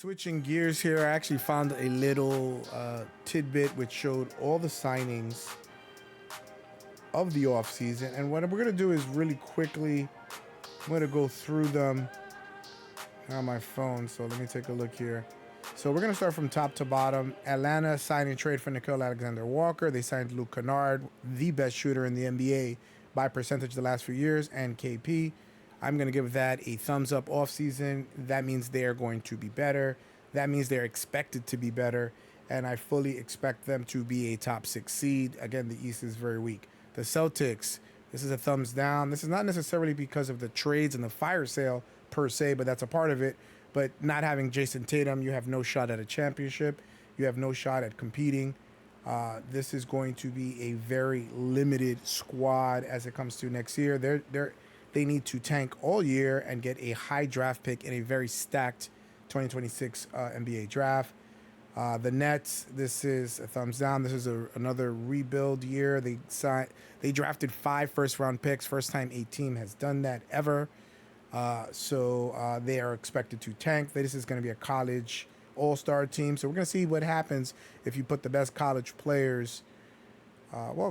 Switching gears here, I actually found a little tidbit which showed all the signings of the offseason. And what we're going to do is really quickly, I'm going to go through them on my phone. So let me take a look here. So we're going to start from top to bottom. Atlanta signed and trade for Nicole Alexander-Walker. They signed Luke Kennard, the best shooter in the NBA by percentage the last few years, and KP. I'm going to give that a thumbs up offseason. That means they are going to be better. That means they're expected to be better. And I fully expect them to be a top 6 seed. Again, the East is very weak. The Celtics, this is a thumbs down. This is not necessarily because of the trades and the fire sale per se, but that's a part of it. But not having Jason Tatum, you have no shot at a championship. You have no shot at competing. This is going to be a very limited squad as it comes to next year. They need to tank all year and get a high draft pick in a very stacked 2026 NBA draft. The Nets, this is a thumbs down. This is another rebuild year. They drafted 5 first-round picks. First time a team has done that ever. So they are expected to tank. This is going to be a college all-star team. So we're going to see what happens if you put the best college players,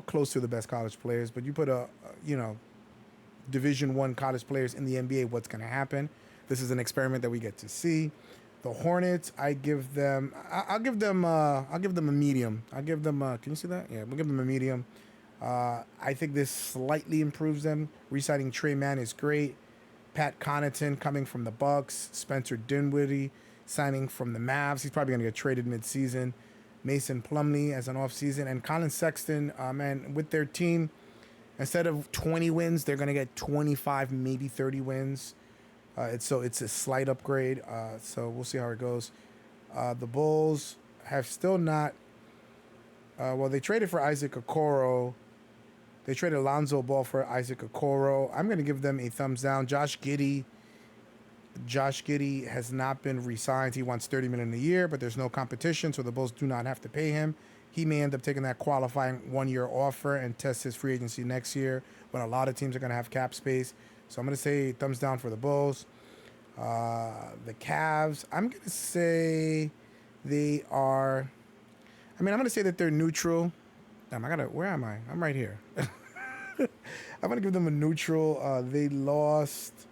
close to the best college players, but you put Division I college players in the NBA, what's going to happen. This is an experiment that we get to see. The Hornets, I'll give them a medium. I'll give them, can you see that? Yeah, we'll give them a medium. I think this slightly improves them. Re-signing Trey Mann is great. Pat Connaughton coming from the Bucks. Spencer Dinwiddie signing from the Mavs. He's probably going to get traded mid-season. Mason Plumlee as an offseason. And Colin Sexton, with their team, instead of 20 wins, they're going to get 25, maybe 30 wins. It's a slight upgrade. So we'll see how it goes. The Bulls have still not. They traded for Isaac Okoro. They traded Lonzo Ball for Isaac Okoro. I'm going to give them a thumbs down. Josh Giddey has not been re-signed. He wants $30 million a year, but there's no competition, so the Bulls do not have to pay him. He may end up taking that qualifying 1-year offer and test his free agency next year, when a lot of teams are going to have cap space. So I'm going to say thumbs down for the Bulls. The Cavs, I'm going to say they are... I'm going to say that they're neutral. Where am I? I'm right here. I'm going to give them a neutral. They lost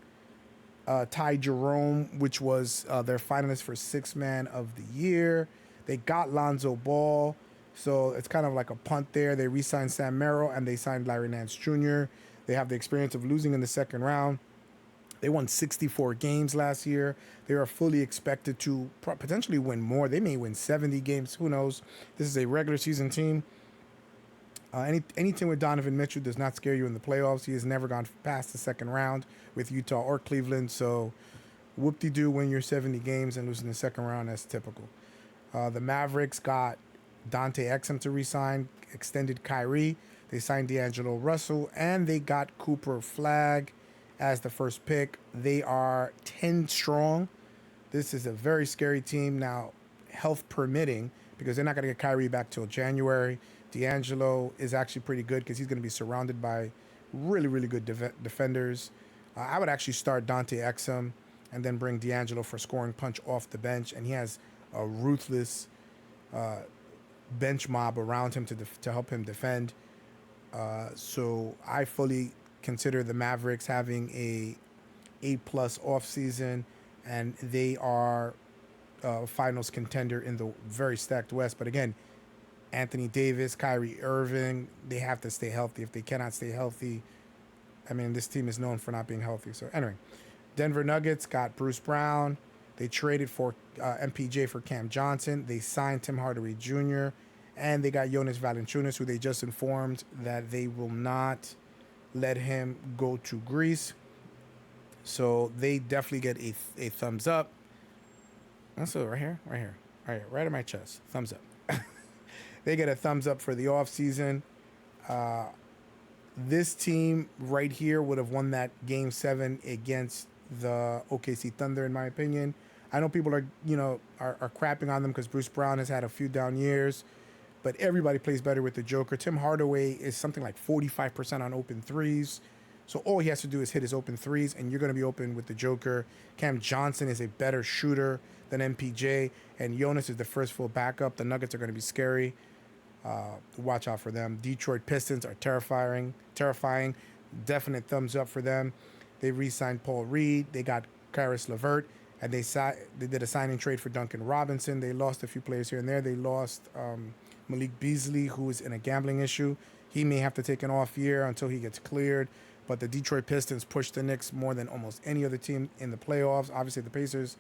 Ty Jerome, which was their finalist for 6th Man of the Year. They got Lonzo Ball, so it's kind of like a punt there. They re-signed Sam Merrill, and they signed Larry Nance Jr. They have the experience of losing in the second round. They won 64 games last year. They are fully expected to potentially win more. They may win 70 games. Who knows? This is a regular season team. Any team with Donovan Mitchell does not scare you in the playoffs. He has never gone past the second round with Utah or Cleveland. So whoop-de-doo, win your 70 games and lose in the second round. That's typical. The Mavericks got Dante Exum to re-sign, extended Kyrie. They signed D'Angelo Russell, and they got Cooper Flagg as the first pick. They are 10 strong. This is a very scary team. Now, health permitting, because they're not going to get Kyrie back till January. D'Angelo is actually pretty good because he's going to be surrounded by really, really good defenders. I would actually start Dante Exum and then bring D'Angelo for scoring punch off the bench, and he has a ruthless bench mob around him to help him defend. So I fully consider the Mavericks having a A+ offseason, and they are finals contender in the very stacked West. But again, Anthony Davis, Kyrie Irving, they have to stay healthy. If they cannot stay healthy, this team is known for not being healthy. So anyway, Denver Nuggets got Bruce Brown. They traded for MPJ for Cam Johnson. They signed Tim Hardaway Jr., and they got Jonas Valanciunas, who they just informed that they will not let him go to Greece. So they definitely get a thumbs up. Also, right here, right in my chest. Thumbs up. They get a thumbs up for the offseason. This team right here would have won that Game 7 against the OKC Thunder, in my opinion. I know people are crapping on them because Bruce Brown has had a few down years, but everybody plays better with the Joker. Tim Hardaway is something like 45% on open threes. So all he has to do is hit his open threes, and you're going to be open with the Joker. Cam Johnson is a better shooter than MPJ, and Jonas is the first full backup. The Nuggets are going to be scary. Watch out for them. Detroit Pistons are terrifying. Definite thumbs up for them. They re-signed Paul Reed. They got Karis LeVert, and they did a signing trade for Duncan Robinson. They lost a few players here and there. They lost Malik Beasley, who is in a gambling issue. He may have to take an off year until he gets cleared. But the Detroit Pistons pushed the Knicks more than almost any other team in the playoffs. Obviously, the Pacers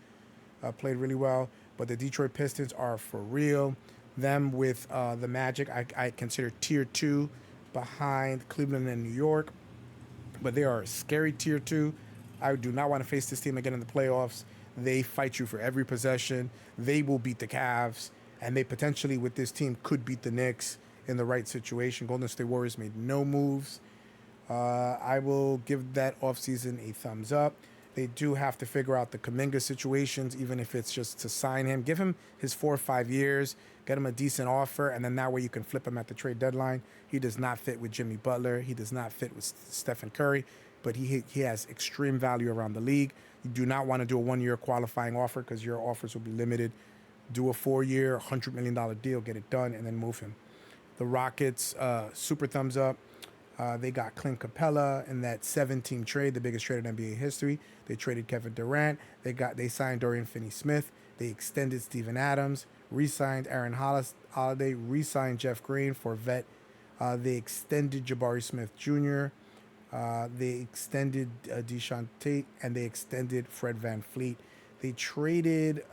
played really well, but the Detroit Pistons are for real. Them with the Magic, I consider tier 2 behind Cleveland and New York, but they are a scary tier 2. I do not want to face this team again in the playoffs. They fight you for every possession. They will beat the Cavs, and they potentially, with this team, could beat the Knicks in the right situation. Golden State Warriors made no moves. I will give that offseason a thumbs up. They do have to figure out the Kuminga situations, even if it's just to sign him. Give him his 4 or 5 years, get him a decent offer, and then that way you can flip him at the trade deadline. He does not fit with Jimmy Butler. He does not fit with Stephen Curry, but he has extreme value around the league. You do not want to do a 1-year qualifying offer because your offers will be limited. Do a 4-year, $100 million deal, get it done, and then move him. The Rockets, super thumbs up. They got Clint Capella in that 7-team trade, the biggest trade in NBA history. They traded Kevin Durant. They signed Dorian Finney-Smith. They extended Steven Adams, re-signed Aaron Holiday, re-signed Jeff Green for vet. They extended Jabari Smith Jr. They extended Deshaun Tate, and they extended Fred VanVleet. They traded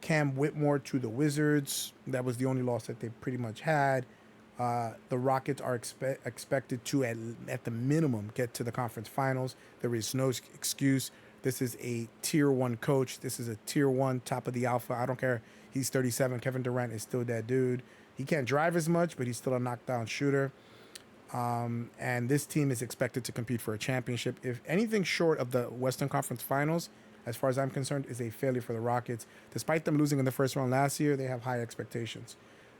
Cam Whitmore to the Wizards. That was the only loss that they pretty much had. The Rockets are expected to, at the minimum, get to the conference finals. There is no excuse. This is a tier 1 coach. This is a tier 1 top of the alpha. I don't care. He's 37. Kevin Durant is still that dude. He can't drive as much, but he's still a knockdown shooter. And this team is expected to compete for a championship. If anything short of the Western Conference Finals, as far as I'm concerned, is a failure for the Rockets. Despite them losing in the first round last year, they have high expectations.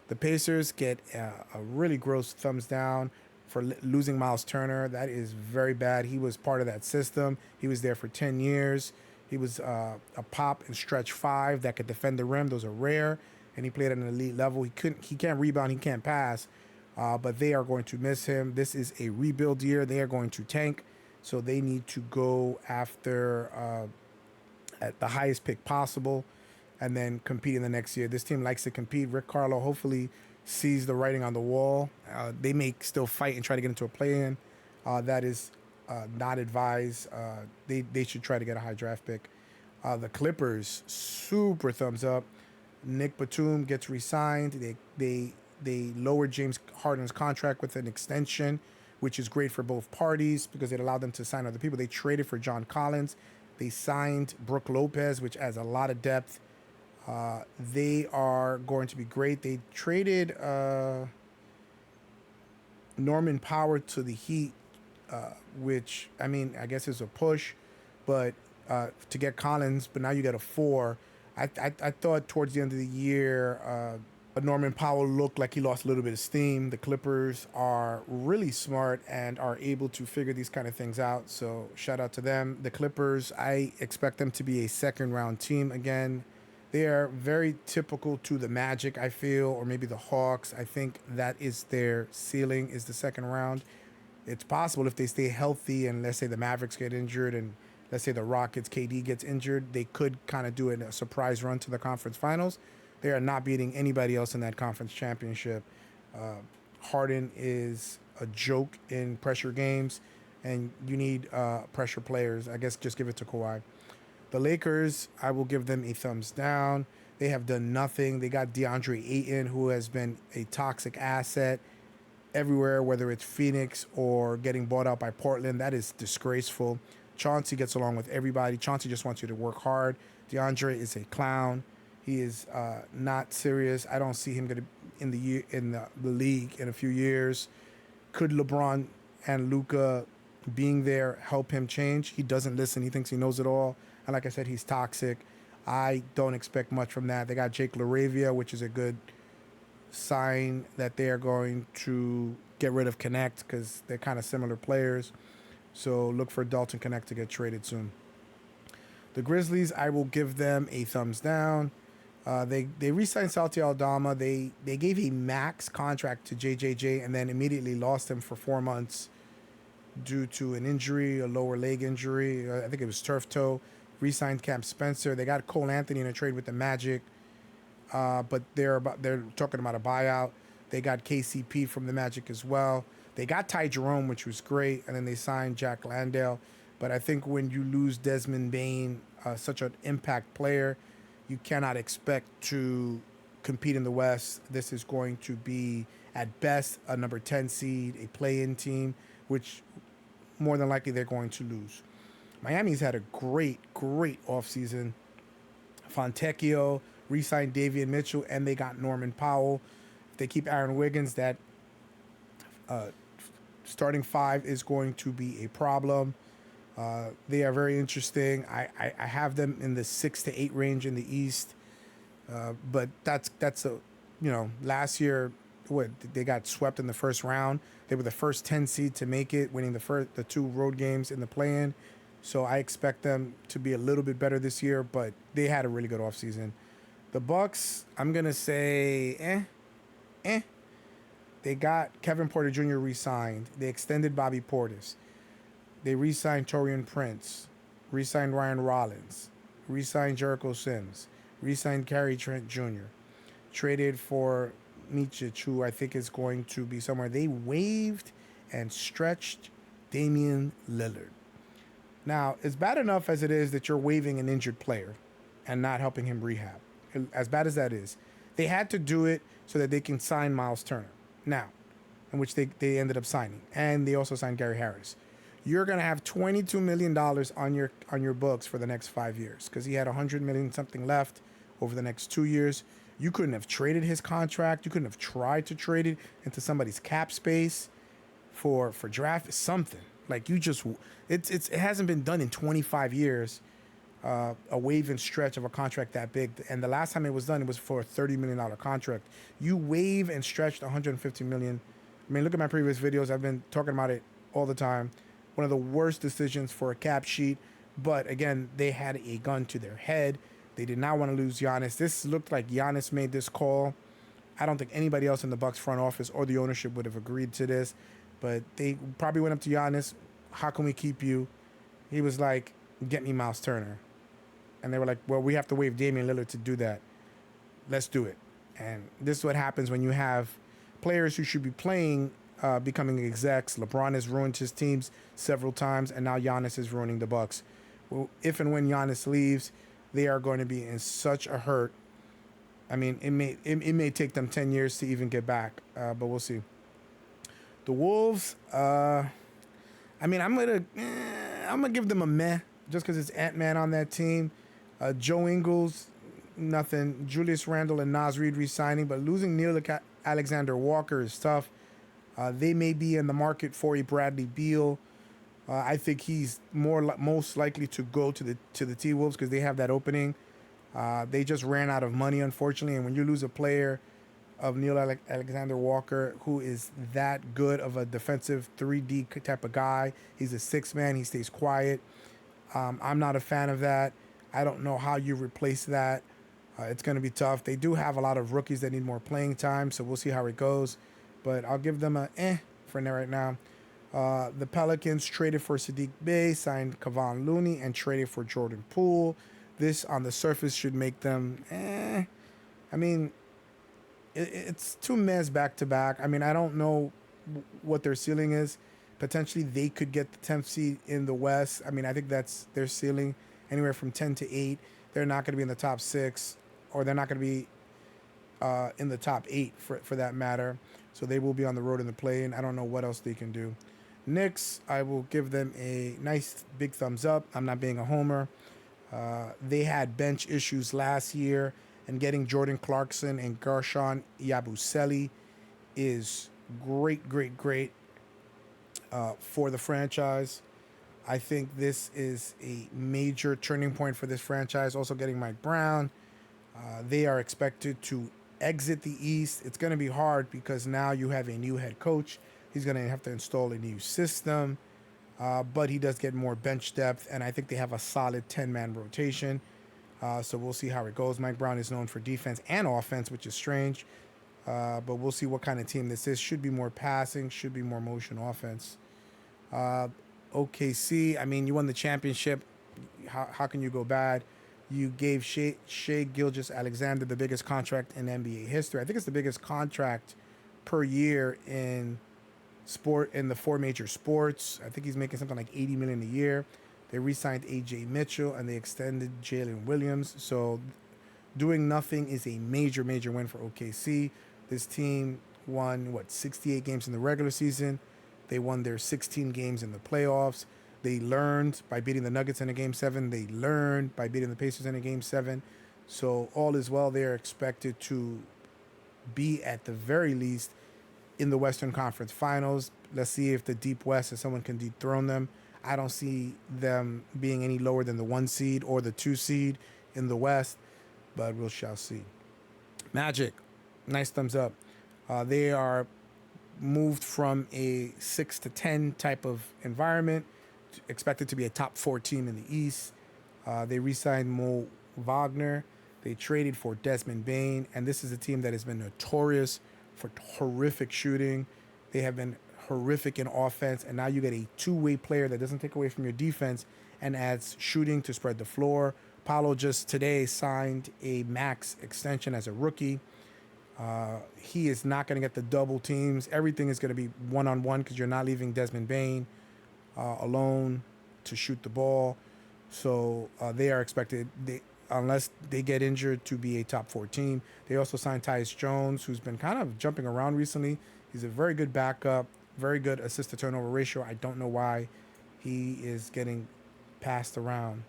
The Pacers get a really gross thumbs down for losing Miles Turner. That is very bad. He was part of that system. He was there for 10 years. He was a pop and stretch 5 that could defend the rim. Those are rare, and he played at an elite level. He can't rebound. He can't pass, but they are going to miss him. This is a rebuild year. They are going to tank, so they need to go after at the highest pick possible and then compete in the next year. This team likes to compete. Rick Carlisle hopefully sees the writing on the wall. They may still fight and try to get into a play-in. That is not advised. They should try to get a high draft pick. The Clippers, super thumbs up. Nick Batum gets re-signed. They lowered James Harden's contract with an extension, which is great for both parties because it allowed them to sign other people. They traded for John Collins. They signed Brook Lopez, which adds a lot of depth. They are going to be great. They traded Norman Powell to the Heat, which, I mean, I guess is a push, but to get Collins, but now you got a 4. I thought towards the end of the year, Norman Powell looked like he lost a little bit of steam. The Clippers are really smart and are able to figure these kind of things out, so shout out to them. The Clippers, I expect them to be a second-round team again. They are very typical to the Magic, I feel, or maybe the Hawks. I think that is their ceiling, is the second round. It's possible if they stay healthy and let's say the Mavericks get injured and let's say the Rockets, KD gets injured, they could kind of do a surprise run to the conference finals. They are not beating anybody else in that conference championship. Harden is a joke in pressure games, and you need pressure players. I guess just give it to Kawhi. The Lakers, I will give them a thumbs down. They have done nothing. They got DeAndre Ayton, who has been a toxic asset everywhere, whether it's Phoenix or getting bought out by Portland. That is disgraceful. Chauncey gets along with everybody. Chauncey just wants you to work hard. DeAndre is a clown. He is not serious. I don't see him going to in the league in a few years. Could LeBron and Luka being there help him change? He doesn't listen. He thinks he knows it all. And like I said, he's toxic. I don't expect much from that. They got Jake LaRavia, which is a good sign that they are going to get rid of Connect because they're kind of similar players. So look for Dalton Connect to get traded soon. The Grizzlies, I will give them a thumbs down. They re-signed Santi Aldama. They gave a max contract to JJJ and then immediately lost him for 4 months due to an injury, a lower leg injury. I think it was turf toe. Re-signed Cam Spencer. They got Cole Anthony in a trade with the Magic, but they're talking about a buyout. They got KCP from the Magic as well. They got Ty Jerome, which was great, and then they signed Jack Landale. But I think when you lose Desmond Bain, such an impact player, you cannot expect to compete in the West. This is going to be, at best, a number 10 seed, a play-in team, which more than likely they're going to lose. Miami's had a great offseason. Fontecchio re-signed Davian Mitchell, and they got Norman Powell. If they keep Aaron Wiggins, that starting five is going to be a problem. They are very interesting. I have them in the 6 to 8 range in the East, but that's a last year they got swept in the first round. They were the first 10 seed to make it, winning the 2 road games in the play-in. So I expect them to be a little bit better this year, but they had a really good offseason. The Bucks, I'm gonna say They got Kevin Porter Jr. re-signed. They extended Bobby Portis. They re-signed Torian Prince, re-signed Ryan Rollins, re-signed Jericho Sims, re-signed Gary Trent Jr., traded for Micic, who I think is going to be somewhere. They waived and stretched Damian Lillard. Now, it's bad enough as it is that you're waiving an injured player and not helping him rehab. As bad as that is, they had to do it so that they can sign Miles Turner. Now, in which they ended up signing. And they also signed Gary Harris. You're going to have $22 million on your books for the next 5 years because he had $100 million something left over the next 2 years. You couldn't have traded his contract. You couldn't have tried to trade it into somebody's cap space for draft something. Like it hasn't been done in 25 years. A wave and stretch of a contract that big, and the last time it was done, it was for a $30 million contract. You wave and stretched $150 million. I mean, look at my previous videos. I've been talking about it all the time. One of the worst decisions for a cap sheet, but again, they had a gun to their head. They did not want to lose Giannis. This looked like Giannis made this call. I don't think anybody else in the Bucks front office or the ownership would have agreed to this, but they probably went up to Giannis. How can we keep you? He was like, get me Miles Turner. And they were like, well, we have to waive Damian Lillard to do that. Let's do it. And this is what happens when you have players who should be playing becoming execs. LeBron has ruined his teams several times, and now Giannis is ruining the Bucks. Well, if and when Giannis leaves, they are going to be in such a hurt. I mean, it may take them 10 years to even get back, but we'll see. The Wolves, I'm gonna give them a meh just because it's Ant-Man on that team. Joe Ingles, nothing. Julius Randle and Naz Reid re-signing, but losing Neil Alexander Walker is tough. They may be in the market for a Bradley Beal. I think he's most likely to go to the T-Wolves because they have that opening. They just ran out of money, unfortunately, and when you lose a player of Neil Alexander Walker, who is that good of a defensive 3D type of guy, he's a 6-man, he stays quiet. I'm not a fan of that. I don't know how you replace that. It's going to be tough. They do have a lot of rookies that need more playing time, so we'll see how it goes. But I'll give them a for right now. The Pelicans traded for Sadiq Bey, signed Kevon Looney, and traded for Jordan Poole. This, on the surface, should make them I mean, it's 2 mehs back-to-back. I mean, I don't know what their ceiling is. Potentially, they could get the 10th seed in the West. I mean, I think that's their ceiling, anywhere from 10 to 8. They're not going to be in the top 6, or they're not going to be in the top 8 for that matter. So they will be on the road in the play-in. I don't know what else they can do. Knicks, I will give them a nice big thumbs up. I'm not being a homer. They had bench issues last year, and getting Jordan Clarkson and Gershon Yabusele is great for the franchise. I think this is a major turning point for this franchise. Also getting Mike Brown. They are expected to exit the East. It's going to be hard because now you have a new head coach. He's going to have to install a new system. but he does get more bench depth, and I think they have a solid 10-man rotation. So we'll see how it goes. Mike Brown is known for defense and offense, which is strange. But we'll see what kind of team this is. Should be more passing, should be more motion offense. OKC, I mean, you won the championship. How can you go bad? You gave Shea Gilgeous-Alexander the biggest contract in NBA history. I think it's the biggest contract per year in the four major sports. I think he's making something like $80 million a year. They re-signed AJ Mitchell and they extended Jalen Williams. So doing nothing is a major win for OKC. This team won 68 games in the regular season. They won their 16 games in the playoffs. They learned by beating the Nuggets in a Game 7. They learned by beating the Pacers in a Game 7. So all is well. They are expected to be, at the very least, in the Western Conference Finals. Let's see if the Deep West, if someone can dethrone them. I don't see them being any lower than the 1 seed or the 2 seed in the West, but we shall see. Magic, nice thumbs up. They are moved from a 6 to 10 type of environment, expected to be a top 4 team in the East. They re-signed Mo Wagner. They traded for Desmond Bane, and this is a team that has been notorious for horrific shooting. They have been horrific in offense, and now you get a two-way player that doesn't take away from your defense and adds shooting to spread the floor. Paolo just today signed a max extension as a rookie. He is not going to get the double teams. Everything is going to be one-on-one because you're not leaving Desmond Bane alone to shoot the ball. So they are expected, unless they get injured, to be a top 4 team. They also signed Tyus Jones, who's been kind of jumping around recently. He's a very good backup, very good assist-to-turnover ratio. I don't know why he is getting passed around.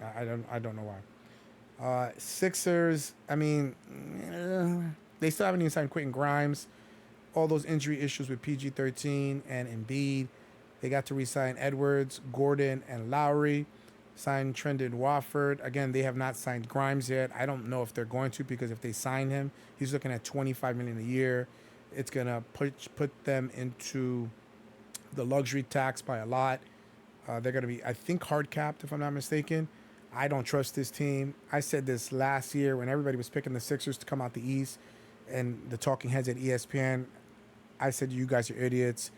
I don't know why. Sixers, I mean, they still haven't even signed Quentin Grimes. All those injury issues with PG-13 and Embiid. They got to re-sign Edwards, Gordon, and Lowry. Signed Trendon Watford. Again, they have not signed Grimes yet. I don't know if they're going to, because if they sign him, he's looking at $25 million a year. It's going to put them into the luxury tax by a lot. They're going to be, I think, hard capped, if I'm not mistaken. I don't trust this team. I said this last year when everybody was picking the Sixers to come out the East, and the talking heads at ESPN, I said, you guys are idiots.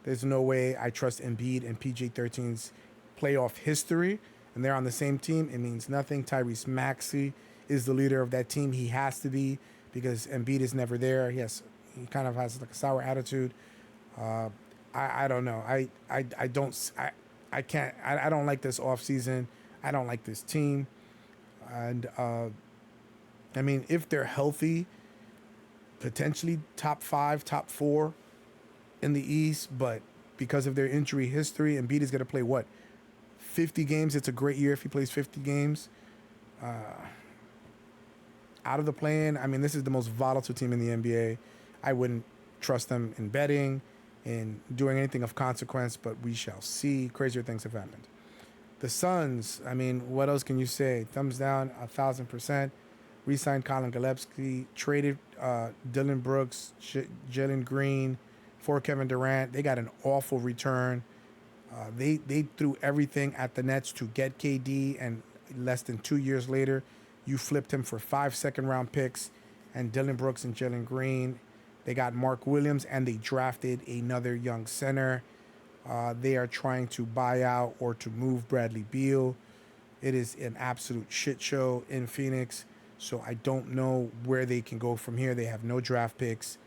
There's no way I trust Embiid and PG-13's playoff history, and they're on the same team. It means nothing. Tyrese Maxey is the leader of that team. He has to be, because Embiid is never there. He kind of has like a sour attitude. I don't know. I don't like this offseason. I don't like this team. And, I mean, if they're healthy, potentially top 5, top 4 in the East, but because of their injury history, Embiid is going to play, 50 games? It's a great year if he plays 50 games. Out of the play-in, I mean, this is the most volatile team in the NBA. I wouldn't trust them in betting, in doing anything of consequence, but we shall see. Crazier things have happened. The Suns, I mean, what else can you say? Thumbs down, 1,000%. Re-signed Colin Gillespie, traded Dylan Brooks, Jalen Green for Kevin Durant. They got an awful return. They threw everything at the Nets to get KD, and less than 2 years later, you flipped him for 5 second-round picks and Dylan Brooks and Jalen Green. They got Mark Williams, and they drafted another young center. They are trying to buy out or to move Bradley Beal. It is an absolute shit show in Phoenix, so I don't know where they can go from here. They have no draft picks,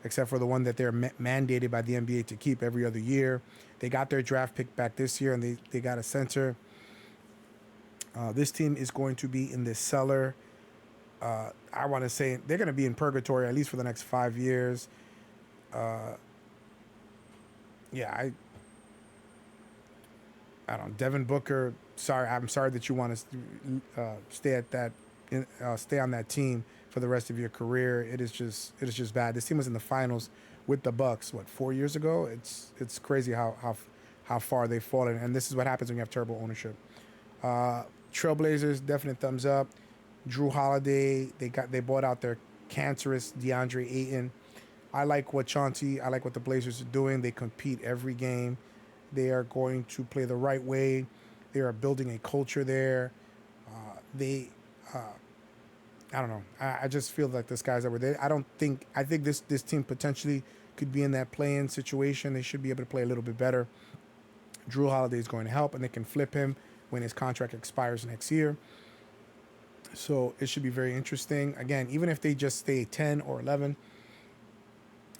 except for the one that they're mandated by the NBA to keep every other year. They got their draft pick back this year, and they got a center. This team is going to be in this cellar. I want to say they're going to be in purgatory at least for the next 5 years. I don't know. Devin Booker, I'm sorry that you want to stay on that team for the rest of your career. It is just bad. This team was in the finals with the Bucks 4 years ago. It's crazy how far they've fallen, and this is what happens when you have terrible ownership. Trailblazers, definite thumbs up. Drew Holiday, they bought out their cancerous DeAndre Ayton. I like what the Blazers are doing. They compete every game. They are going to play the right way. They are building a culture there. They, I don't know. I just feel like the skies that were there. I think this team potentially could be in that play-in situation. They should be able to play a little bit better. Drew Holiday is going to help, and they can flip him when his contract expires next year. So it should be very interesting. Again, even if they just stay 10 or 11,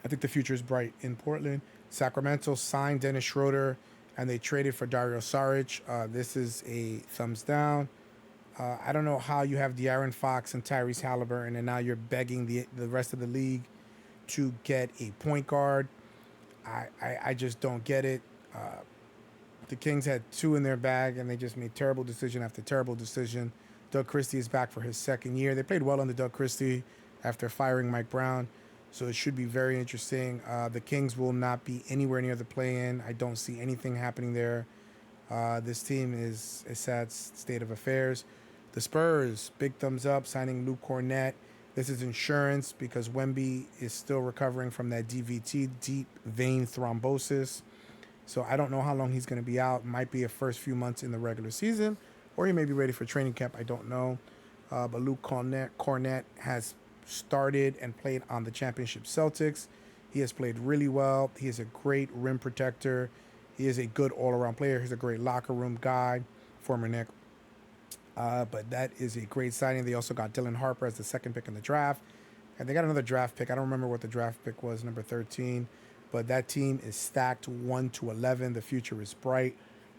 I think the future is bright in Portland. Sacramento signed Dennis Schroeder, and they traded for Dario Saric. This is a thumbs down. I don't know how you have De'Aaron Fox and Tyrese Halliburton, and now you're begging the rest of the league to get a point guard. I just don't get it. The Kings had two in their bag, and they just made terrible decision after terrible decision. Doug Christie is back for his second year. They played well under Doug Christie after firing Mike Brown, so it should be very interesting. The Kings will not be anywhere near the play-in. I don't see anything happening there. This team is a sad state of affairs. The Spurs, big thumbs up, signing Luke Cornett. This is insurance because Wemby is still recovering from that DVT, deep vein thrombosis. So I don't know how long he's going to be out. Might be a first few months in the regular season, or he may be ready for training camp. I don't know. But Luke Cornett has started and played on the championship Celtics. He has played really well. He is a great rim protector. He is a good all-around player. He's a great locker room guy, former Knick. But that is a great signing. They also got Dylan Harper as the second pick in the draft. And they got another draft pick. I don't remember what the draft pick was, number 13. But that team is stacked 1 to 11. The future is bright.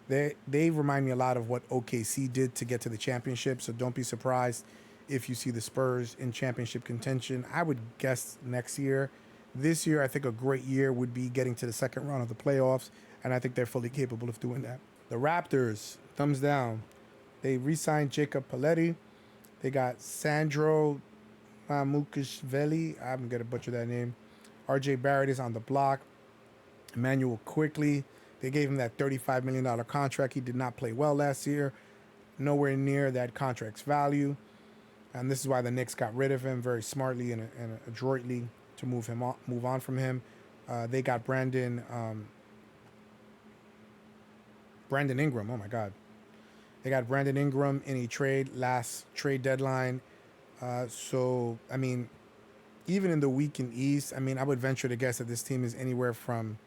They remind me a lot of what OKC did to get to the championship. So don't be surprised if you see the Spurs in championship contention. I would guess next year. This year, I think a great year would be getting to the second round of the playoffs. And I think they're fully capable of doing that. The Raptors, thumbs down. They re-signed Jacob Paletti. They got Sandro Mamukashvili. I'm going to butcher that name. RJ Barrett is on the block. Emmanuel Quickly. They gave him that $35 million contract. He did not play well last year. Nowhere near that contract's value. And this is why the Knicks got rid of him very smartly and adroitly to move on from him. They got Brandon Ingram. Oh, my God. They got Brandon Ingram in a last trade deadline. So, I mean, even in the weakened East, I mean, I would venture to guess that this team is anywhere from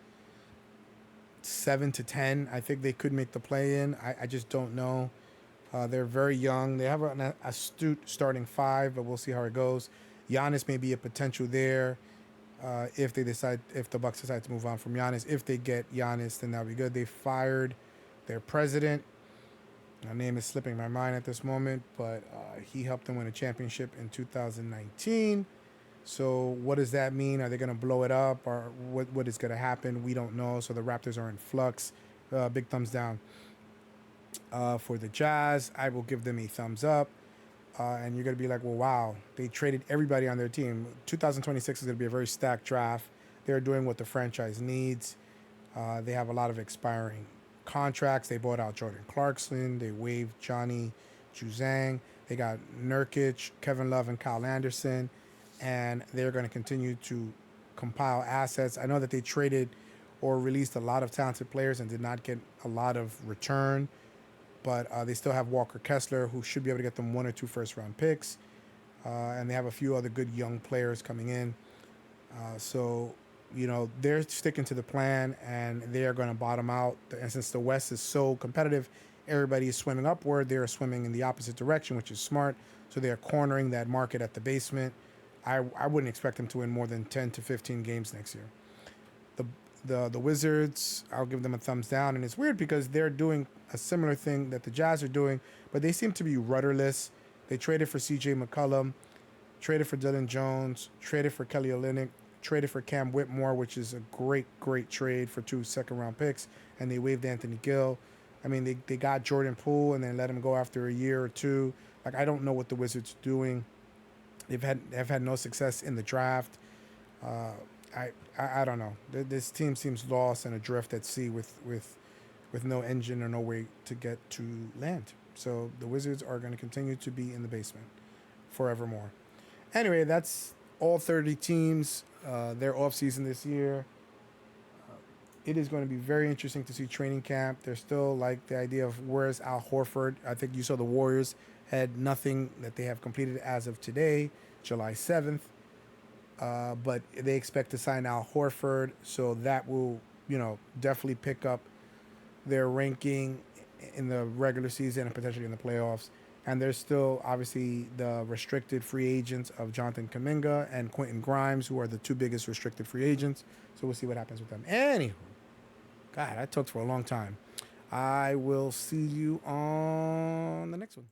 7 to 10. I think they could make the play-in. I just don't know. They're very young. They have an astute starting five, but we'll see how it goes. Giannis may be a potential there if the Bucks decide to move on from Giannis. If they get Giannis, then that would be good. They fired their president. My name is slipping my mind at this moment, but he helped them win a championship in 2019. So what does that mean? Are they going to blow it up, or what is going to happen? We don't know. So the Raptors are in flux. Big thumbs down. For the Jazz, I will give them a thumbs up. And you're going to be like, well, wow, they traded everybody on their team. 2026 is going to be a very stacked draft. They're doing what the franchise needs. They have a lot of expiring contracts. They bought out Jordan Clarkson. They waived Johnny Juzang. They got Nurkic, Kevin Love, and Kyle Anderson. And they're going to continue to compile assets. I know that they traded or released a lot of talented players and did not get a lot of return. But they still have Walker Kessler, who should be able to get them 1 or 2 first-round picks. And they have a few other good young players coming in. So, you know, they're sticking to the plan, and they are going to bottom out. And since the West is so competitive, everybody is swimming upward. They're swimming in the opposite direction, which is smart. So they are cornering that market at the basement. I wouldn't expect them to win more than 10 to 15 games next year. The Wizards, I'll give them a thumbs down. And it's weird because they're doing a similar thing that the Jazz are doing, but they seem to be rudderless. They traded for C.J. McCollum, traded for Dylan Jones, traded for Kelly Olynyk, traded for Cam Whitmore, which is a great, great trade for 2 second-round picks, and they waived Anthony Gill. I mean, they got Jordan Poole and then let him go after a year or two. Like, I don't know what the Wizards are doing. They've had no success in the draft. I don't know. This team seems lost and adrift at sea with no engine or no way to get to land. So the Wizards are going to continue to be in the basement forevermore. Anyway, that's all 30 teams. Their offseason this year. It is going to be very interesting to see training camp. There's still like the idea of where's Al Horford. I think you saw the Warriors had nothing that they have completed as of today, July 7th. But they expect to sign Al Horford, so that will, definitely pick up their ranking in the regular season and potentially in the playoffs. And there's still obviously the restricted free agents of Jonathan Kaminga and Quentin Grimes, who are the two biggest restricted free agents. So we'll see what happens with them. Anywho, God, I talked for a long time. I will see you on the next one.